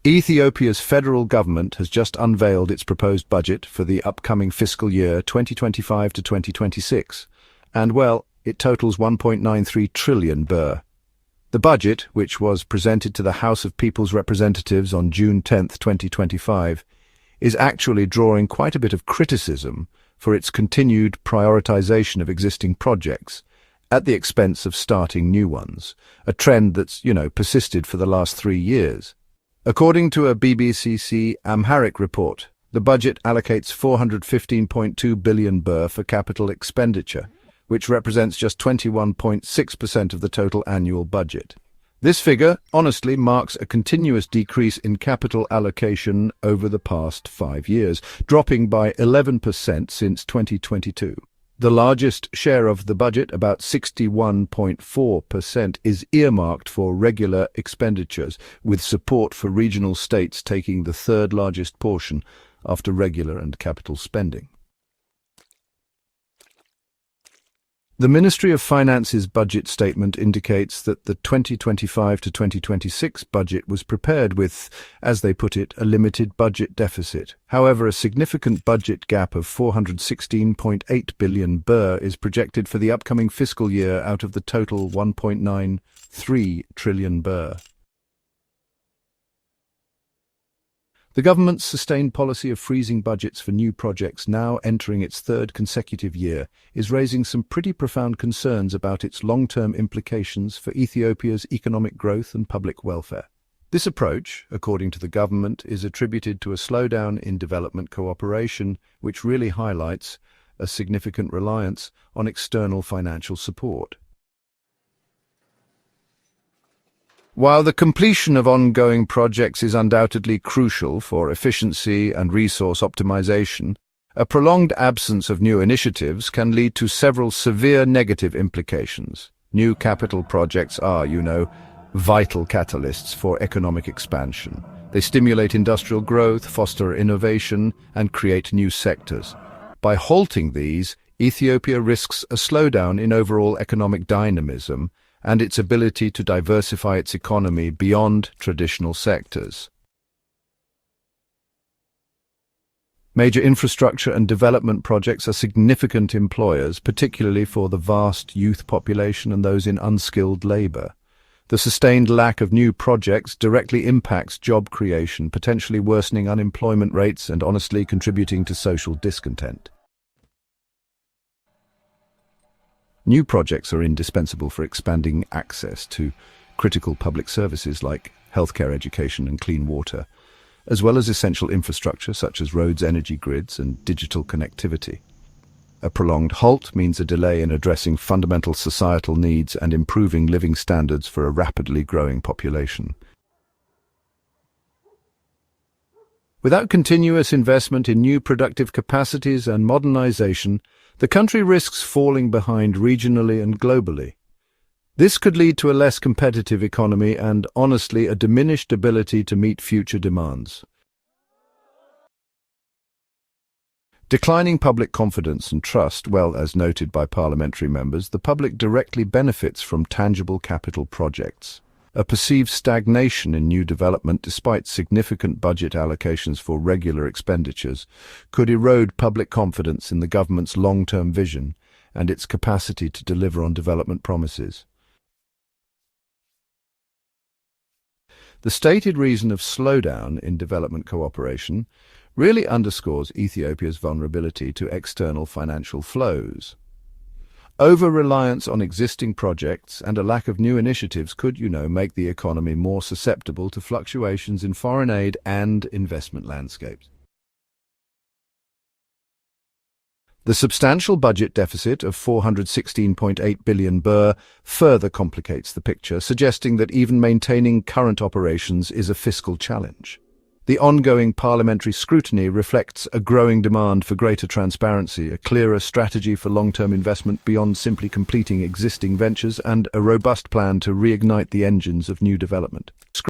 Ethiopia's federal government has just unveiled its proposed budget for the upcoming fiscal year 2025 to 2026, and well, it totals 1.93 trillion birr. The budget, which was presented to the House of People's Representatives on June 10, 2025, is actually drawing quite a bit of criticism for its continued prioritization of existing projects at the expense of starting new ones, a trend that's, persisted for the last 3 years. According to a BBC Amharic report, the budget allocates 415.2 billion birr for capital expenditure, which represents just 21.6% of the total annual budget. This figure, honestly, marks a continuous decrease in capital allocation over the past 5 years, dropping by 11% since 2022. The largest share of the budget, about 61.4%, is earmarked for regular expenditures, with support for regional states taking the third largest portion after regular and capital spending. The Ministry of Finance's budget statement indicates that the 2025 to 2026 budget was prepared with, as they put it, a limited budget deficit. However, a significant budget gap of 416.8 billion birr is projected for the upcoming fiscal year out of the total 1.93 trillion birr. The government's sustained policy of freezing budgets for new projects, now entering its third consecutive year, is raising some pretty profound concerns about its long-term implications for Ethiopia's economic growth and public welfare. This approach, according to the government, is attributed to a slowdown in development cooperation, which really highlights a significant reliance on external financial support. While the completion of ongoing projects is undoubtedly crucial for efficiency and resource optimization, a prolonged absence of new initiatives can lead to several severe negative implications. New capital projects are, vital catalysts for economic expansion. They stimulate industrial growth, foster innovation, and create new sectors. By halting these, Ethiopia risks a slowdown in overall economic dynamism and its ability to diversify its economy beyond traditional sectors. Major infrastructure and development projects are significant employers, particularly for the vast youth population and those in unskilled labor. The sustained lack of new projects directly impacts job creation, potentially worsening unemployment rates and honestly contributing to social discontent. New projects are indispensable for expanding access to critical public services like healthcare, education, and clean water, as well as essential infrastructure such as roads, energy grids, and digital connectivity. A prolonged halt means a delay in addressing fundamental societal needs and improving living standards for a rapidly growing population. Without continuous investment in new productive capacities and modernization, the country risks falling behind regionally and globally. This could lead to a less competitive economy and, honestly, a diminished ability to meet future demands. Declining public confidence and trust, well, as noted by parliamentary members, the public directly benefits from tangible capital projects. A perceived stagnation in new development, despite significant budget allocations for regular expenditures, could erode public confidence in the government's long-term vision and its capacity to deliver on development promises. The stated reason of slowdown in development cooperation really underscores Ethiopia's vulnerability to external financial flows. Over-reliance on existing projects and a lack of new initiatives could, make the economy more susceptible to fluctuations in foreign aid and investment landscapes. The substantial budget deficit of 416.8 billion birr further complicates the picture, suggesting that even maintaining current operations is a fiscal challenge. The ongoing parliamentary scrutiny reflects a growing demand for greater transparency, a clearer strategy for long-term investment beyond simply completing existing ventures, and a robust plan to reignite the engines of new development.